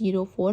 04۔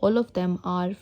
all of them are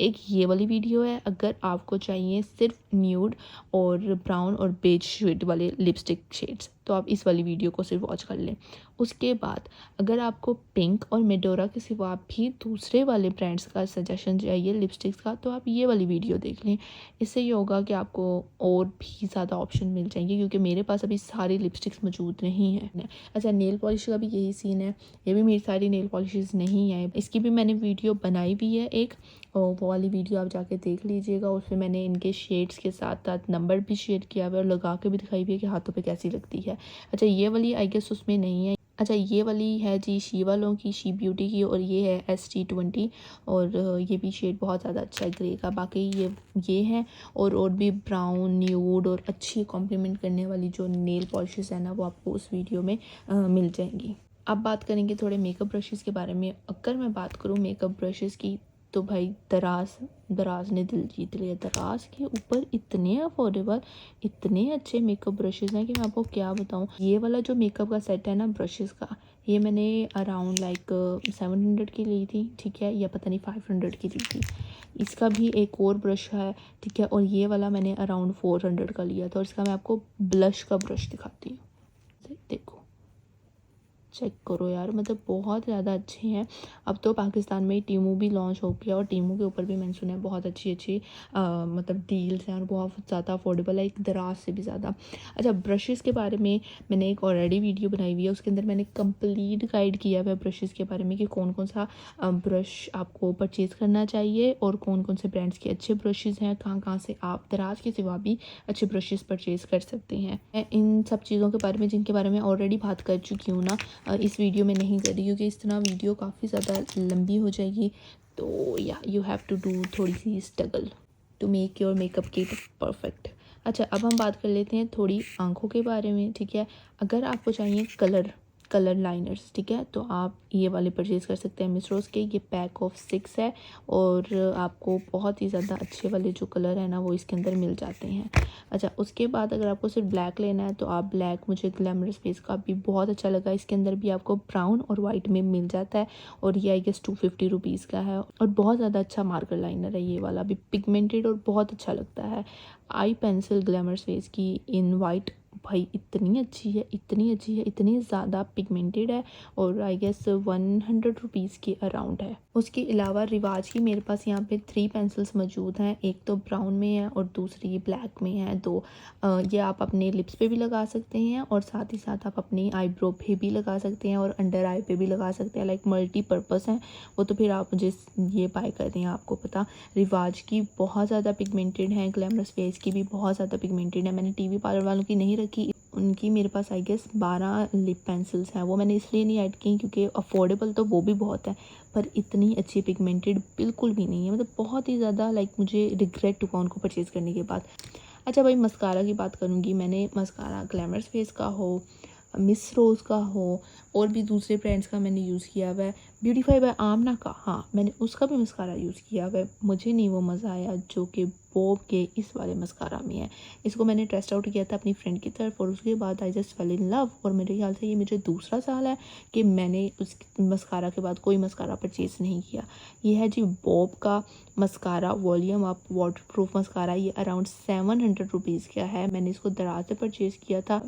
एक ये वाली वीडियो है अगर आपको चाहिए सिर्फ न्यूड और ब्राउन और बेज शेड वाले लिपस्टिक शेड्स तो आप इस वाली वीडियो को सिर्फ वॉच कर लें। उसके बाद अगर आपको पिंक और मेडोरा के सिवा भी दूसरे वाले ब्रांड्स का सजेशन चाहिए लिपस्टिक्स का तो आप ये वाली वीडियो देख लें। इससे ये होगा कि आपको और भी ज़्यादा ऑप्शन मिल जाएंगे क्योंकि मेरे पास अभी सारी लिपस्टिक्स मौजूद नहीं है। अच्छा नेल पॉलिश का भी यही सीन है, ये भी मेरी सारी नेल पॉलिशेस नहीं है, इसकी भी मैंने वीडियो बनाई भी है एक, और वो वाली वीडियो आप जाके देख लीजिएगा। उसमें मैंने इनके शेड्स के साथ साथ नंबर भी शेयर किया हुआ है और लगा के भी दिखाई हुई है कि हाथों पे कैसी लगती है। अच्छा ये वाली आई गेस उसमें नहीं है। अच्छा ये वाली है जी शी वालों की, शी ब्यूटी की, और ये है ST20 और ये भी शेड बहुत ज़्यादा अच्छा है ग्रे का। बाकी ये है और भी ब्राउन न्यूड और अच्छी कॉम्प्लीमेंट करने वाली जो नेल पॉलिशेस है ना वो आपको उस वीडियो में मिल जाएंगी। अब बात करेंगे थोड़े मेकअप ब्रशेस के बारे में। अगर मैं बात करूँ मेकअप ब्रशेस की तो भाई दराज ने दिल जीत लिया। दराज के ऊपर इतने अफोर्डेबल इतने अच्छे मेकअप ब्रशेस हैं कि मैं आपको क्या बताऊं। ये वाला जो मेकअप का सेट है ना ब्रशेस का, ये मैंने अराउंड लाइक 700 की ली थी, ठीक है, या पता नहीं 500 की ली थी। इसका भी एक और ब्रश है, ठीक है, और ये वाला मैंने अराउंड 400 का लिया था। और इसका मैं आपको ब्लश का ब्रश दिखाती हूँ, देखो चेक करो यार, मतलब बहुत ज़्यादा अच्छे हैं। अब तो पाकिस्तान में टीमू भी लॉन्च हो गया और टीमू के ऊपर भी मैंने सुना है बहुत अच्छी मतलब डील्स हैं और बहुत ज़्यादा अफोर्डेबल है, एक दराज से भी ज़्यादा। अच्छा ब्रशेज़ के बारे में मैंने एक ऑलरेडी वीडियो बनाई हुई है, उसके अंदर मैंने कंप्लीट गाइड किया हुआ है ब्रशेज़ के बारे में कि कौन कौन सा ब्रश आपको परचेज़ करना चाहिए और कौन कौन से ब्रांड्स के अच्छे ब्रशेज़ हैं, कहाँ कहाँ से आप दराज के सिवा भी अच्छे ब्रशेज़ परचेज़ कर सकते हैं। मैं इन सब चीज़ों के बारे में जिनके बारे में ऑलरेडी बात कर चुकी हूँ ना इस वीडियो में नहीं करी क्योंकि इस तरह वीडियो काफ़ी ज़्यादा लंबी हो जाएगी। तो या यू हैव टू डू थोड़ी सी struggle to make your makeup kit perfect. अच्छा अब हम बात कर लेते हैं थोड़ी आंखों के बारे में, ठीक है। अगर आपको चाहिए कलर लाइनर्स, ठीक है, तो आप ये वाले परचेज़ कर सकते हैं मिस रोज़ के। ये पैक ऑफ 6 है और आपको बहुत ही ज़्यादा अच्छे वाले जो कलर है ना वो इसके अंदर मिल जाते हैं। अच्छा उसके बाद अगर आपको सिर्फ ब्लैक लेना है तो आप ब्लैक, मुझे ग्लैमरस फेस का भी बहुत अच्छा लगा। इसके अंदर भी आपको ब्राउन और वाइट में मिल जाता है और ये आई गेस 250 रुपीज़ का है और बहुत ज़्यादा अच्छा मार्कर लाइनर है। ये वाला भी पिगमेंटेड और बहुत अच्छा लगता है। आई पेंसिल ग्लैमरस फेस की इन वाइट भाई इतनी अच्छी है, इतनी ज़्यादा पिगमेंटेड है और आई गेस 100 रुपीज़ के अराउंड है। उसके अलावा रिवाज की मेरे पास यहाँ पे 3 पेंसिल्स मौजूद हैं, एक तो ब्राउन में है और दूसरी ब्लैक में है। तो ये आप अपने लिप्स पे भी लगा सकते हैं और साथ ही साथ आप अपनी आईब्रो पे भी लगा सकते हैं और अंडर आई पे भी लगा सकते हैं, लाइक मल्टीपर्पज़ हैं वो। तो फिर आप मुझे ये बाय कर दें, आपको पता रिवाज की बहुत ज़्यादा पिगमेंटेड है, ग्लैमरस फेस की भी बहुत ज़्यादा पिगमेंटेड है। मैंने टीवी पार्लर वालों की नहीं रखी, उनकी मेरे पास आई गेस 12 लिप पेंसिल्स हैं, वो मैंने इसलिए नहीं ऐड की क्योंकि अफोर्डेबल तो वो भी बहुत है पर इतनी अच्छी पिगमेंटेड बिल्कुल भी नहीं है, मतलब बहुत ही ज़्यादा लाइक मुझे रिग्रेट हुआ उनको परचेज़ करने के बाद। अच्छा भाई मस्कारा की बात करूँगी, मैंने मस्कारा ग्लैमरस फेस का हो, मिस रोज़ का हो और भी दूसरे ब्रांड्स का मैंने यूज़ किया हुआ है। ब्यूटीफाई बाय आमना का, हाँ मैंने उसका भी मस्कारा यूज़ किया हुआ है, मुझे नहीं वो मज़ा आया जो कि बॉब के इस वाले मस्कारा में है। इसको मैंने टेस्ट आउट किया था अपनी फ्रेंड की तरफ और उसके बाद I just fail in love और मेरे ख्याल से ये मुझे दूसरा साल है कि मैंने उस मस्कारा के बाद कोई मस्कारा परचेज़ नहीं किया। ये है जी बॉब का mascara volume up water proof mascara, ये अराउंड 700 रुपीज़ का है। मैंने इसको दराज से परचेज़ किया था।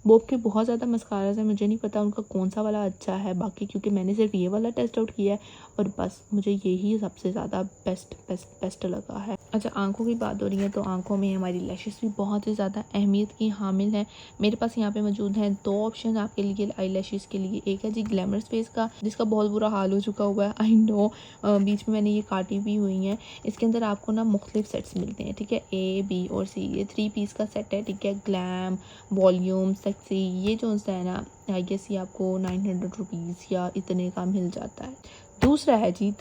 बॉब के बहुत ज़्यादा मस्काराज हैं, मुझे नहीं पता उनका कौन सा वाला अच्छा है बाकी, क्योंकि मैंने सिर्फ ये वाला टेस्ट आउट किया है और बस मुझे यही सबसे ज़्यादा बेस्ट लगा है। अच्छा आंखों की बात हो रही है तो आंखों में हमारी लैशेस भी बहुत ही ज़्यादा अहमियत की हामिल है। मेरे पास यहाँ पे मौजूद हैं 2 ऑप्शन आपके लिए आई लैशेस के लिए। एक है जी ग्लैमरस फेस का जिसका बहुत बुरा हाल हो चुका हुआ है, आई नो, बीच में मैंने ये काटी भी हुई हैं। इसके अंदर आपको ना मुख्तलिफ सेट्स मिलते हैं, ठीक है, A, B और C, ये 3 पीस का सेट है, ठीक है। ग्लैम, वॉल्यूम, सेक्सी, ये जो है ना आई गेस ये आपको 900 रुपीज़ या इतने का मिल जाता है। दूसरा है जी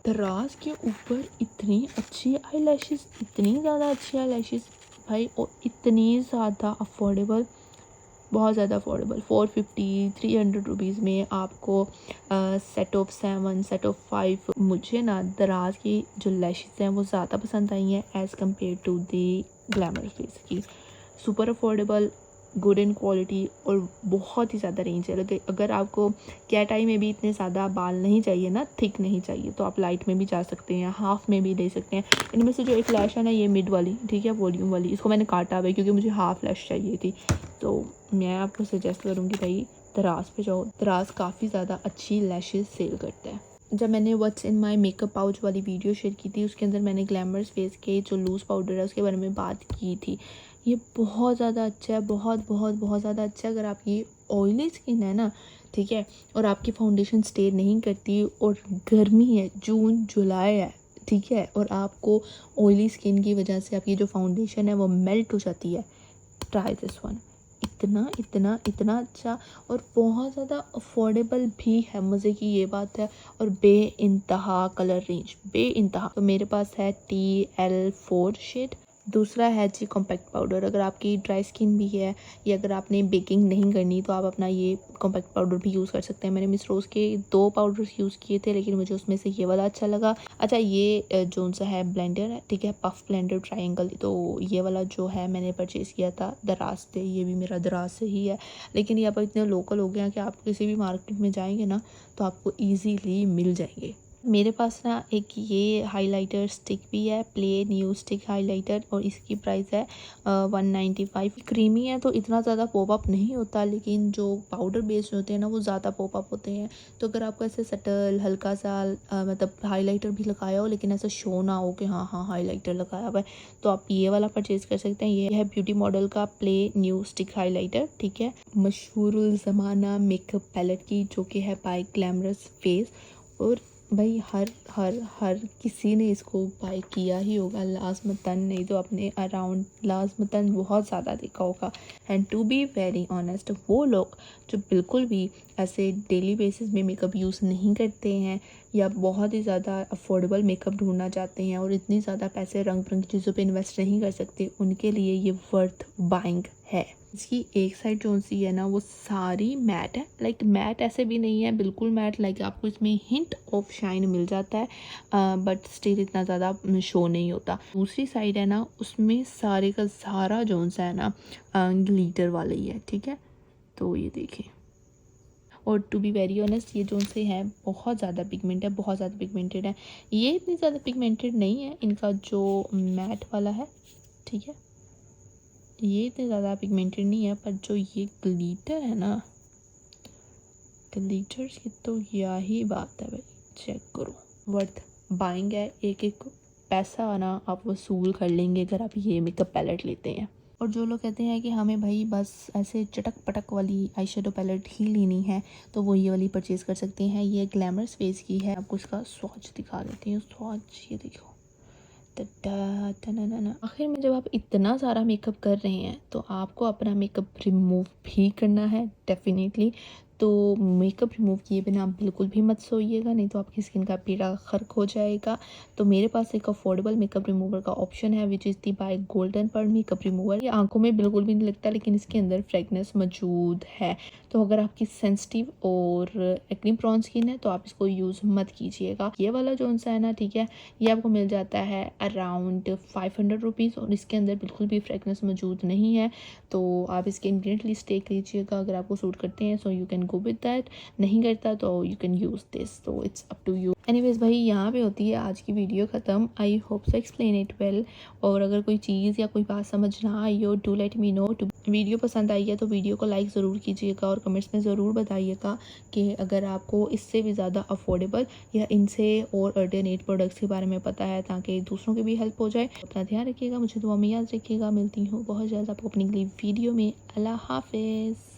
दराज के ऊपर इतनी अच्छी आई लैशेस, इतनी ज़्यादा अच्छी आई लैशेस भाई, और इतनी ज़्यादा अफोर्डेबल, बहुत ज़्यादा अफोर्डेबल। 450-300 रुपीज़ में आपको सेट ऑफ 7, सेट ऑफ 5। मुझे ना दराज की जो लैशेस हैं वो ज़्यादा पसंद आई हैं as compare to the glamour face की। Super affordable, good in quality और बहुत ही ज़्यादा रेंज है। अगर आपको कैट आई में भी इतने ज़्यादा बाल नहीं चाहिए ना, थिक नहीं चाहिए, तो आप लाइट में भी जा सकते हैं, हाफ में भी ले सकते हैं। इनमें से जो एक लैश है ना, ये मिड वाली, ठीक है, वॉल्यूम वाली, इसको मैंने काटा हुआ है क्योंकि मुझे हाफ लैश चाहिए थी। तो मैं आपको सजेस्ट करूँगी भाई दराज पे जाओ, दराज काफ़ी ज़्यादा अच्छी लैशेज़ सेल करता है। जब मैंने what's in my makeup pouch वाली वीडियो शेयर की थी, उसके अंदर मैंने ग्लैमरस फेस के जो लूज़ पाउडर है उसके बारे में बात की थी। ये बहुत ज़्यादा अच्छा है, बहुत बहुत बहुत ज़्यादा अच्छा है। अगर आपकी ऑयली स्किन है ना, ठीक है, और आपकी फाउंडेशन स्टे नहीं करती और गर्मी है, जून जुलाई है, ठीक है, और आपको ऑयली स्किन की वजह से आपकी जो फाउंडेशन है वो मेल्ट हो जाती है, ट्राई दिस वन। इतना इतना इतना अच्छा और बहुत ज़्यादा अफोर्डेबल भी है, मज़े की ये बात है। और बेइंतहा कलर रेंज, बेइंतहा। तो मेरे पास है TL4 शेड। दूसरा है जी कॉम्पैक्ट पाउडर। अगर आपकी ड्राई स्किन भी है या अगर आपने बेकिंग नहीं करनी तो आप अपना ये कॉम्पैक्ट पाउडर भी यूज़ कर सकते हैं। मैंने मिस रोज़ के 2 पाउडर्स यूज़ किए थे, लेकिन मुझे उसमें से ये वाला अच्छा लगा। अच्छा, ये जो सा है ब्लेंडर है, ठीक है, पफ ब्लेंडर ट्रायंगल, तो ये वाला जो है मैंने परचेज़ किया था दराज से। ये भी मेरा दराज से ही है, लेकिन ये आप इतने लोकल हो गए हैं कि आप किसी भी मार्केट में जाएंगे ना तो आपको ईजीली मिल जाएंगे। मेरे पास ना एक ये हाइलाइटर स्टिक भी है, प्ले न्यू स्टिक हाइलाइटर, और इसकी प्राइस है 195। क्रीमी है तो इतना ज़्यादा पॉप अप नहीं होता, लेकिन जो पाउडर बेस्ड होते हैं ना वो ज़्यादा पॉप अप होते हैं। तो अगर आपको ऐसे सटल हल्का सा मतलब हाइलाइटर भी लगाया हो लेकिन ऐसा शो ना हो कि हाँ हाँ हाइलाइटर लगाया हुआ है, तो आप ये वाला परचेज़ कर सकते हैं। ये है ब्यूटी मॉडल का प्ले न्यू स्टिक हाइलाइटर, ठीक है, मशहूरुल ज़माना मेकअप पैलेट की, जो कि है बाय ग्लैमरस फेस। और भाई हर किसी ने इसको बाय किया ही होगा लाजमतन, नहीं तो अपने अराउंड लाजमतन बहुत ज़्यादा देखा होगा। And to be very honest, वो लोग जो बिल्कुल भी ऐसे डेली बेसिस में मेकअप यूज़ नहीं करते हैं या बहुत ही ज़्यादा अफोर्डेबल मेकअप ढूंढना चाहते हैं और इतनी ज़्यादा पैसे रंग बिरंगी चीज़ों पे इन्वेस्ट नहीं कर सकते, उनके लिए ये वर्थ बाइंग है। इसकी एक साइड जो सी है ना वो सारी मैट है, लाइक मैट ऐसे भी नहीं है बिल्कुल मैट, लाइक आपको इसमें हिंट ऑफ शाइन मिल जाता है, बट स्टिल इतना ज़्यादा शो नहीं होता। दूसरी साइड है ना उसमें सारे का सारा जो सा है ना ग्लिटर वाला ही है, ठीक है। तो ये देखें, और टू बी वेरी ऑनेस्ट ये जो से हैं बहुत ज़्यादा पिगमेंट है, बहुत ज़्यादा पिगमेंटेड है। ये इतनी ज़्यादा पिगमेंटेड नहीं है, इनका जो मैट वाला है, ठीक है, ये इतने ज़्यादा पिगमेंटेड नहीं है, पर जो ये ग्लिटर है ना, ग्लिटर्स की तो यही बात है भाई, चेक करो, वर्थ बाइंग है। एक एक पैसा आना आप वसूल कर लेंगे अगर आप ये मेकअप पैलेट लेते हैं। और जो लोग कहते हैं कि हमें भाई बस ऐसे चटक पटक वाली आई शेडो पैलेट ही लेनी है, तो वो ये वाली परचेज़ कर सकते हैं। ये ग्लैमरस फेस की है। आपको इसका स्वॉच दिखा देती हूँ, स्वॉच ये देखो। आखिर में जब आप इतना सारा मेकअप कर रहे हैं तो आपको अपना मेकअप रिमूव भी करना है डेफिनेटली। तो मेकअप रिमूव किए बिना आप बिल्कुल भी मत सोइएगा, नहीं तो आपकी स्किन का पीड़ा खर्क हो जाएगा। तो मेरे पास एक अफोर्डेबल मेकअप रिमूवर का ऑप्शन है, which is the by golden pearl makeup remover. ये आंखों में बिल्कुल भी नहीं लगता, लेकिन इसके अंदर फ्रेगनेंस मौजूद है। तो अगर आपकी सेंसिटिव और एक्ने प्रोन स्किन है तो आप इसको यूज़ मत कीजिएगा। ये वाला जो सा है ना, ठीक है, ये आपको मिल जाता है अराउंड 500 रुपीज़, और इसके अंदर बिल्कुल भी फ्रेगनेंस मौजूद नहीं है। तो आप इसके इंग्रेडिएंट लिस्ट देख लीजिएगा, अगर आपको सूट करते हैं so you can go with that, नहीं करता तो यू कैन यूज़ दिस, तो it's up to you. Anyways भाई, यहाँ पे होती है आज की वीडियो ख़त्म। I hope so explain it well. और अगर कोई चीज़ या कोई बात समझ ना आई हो, do let me know. Video पसंद आई है तो वीडियो को लाइक ज़रूर कीजिएगा और कमेंट्स में ज़रूर बताइएगा कि अगर आपको इससे भी ज़्यादा अफोर्डेबल या इनसे और अल्टरनेट प्रोडक्ट्स के बारे में पता है, ताकि दूसरों की भी हेल्प हो जाए। अपना ध्यान रखिएगा, मुझे दुआ में याद रखिएगा। मिलती हूँ बहुत जल्द आपको अपनी अगली वीडियो में। अल्लाह हाफिज़।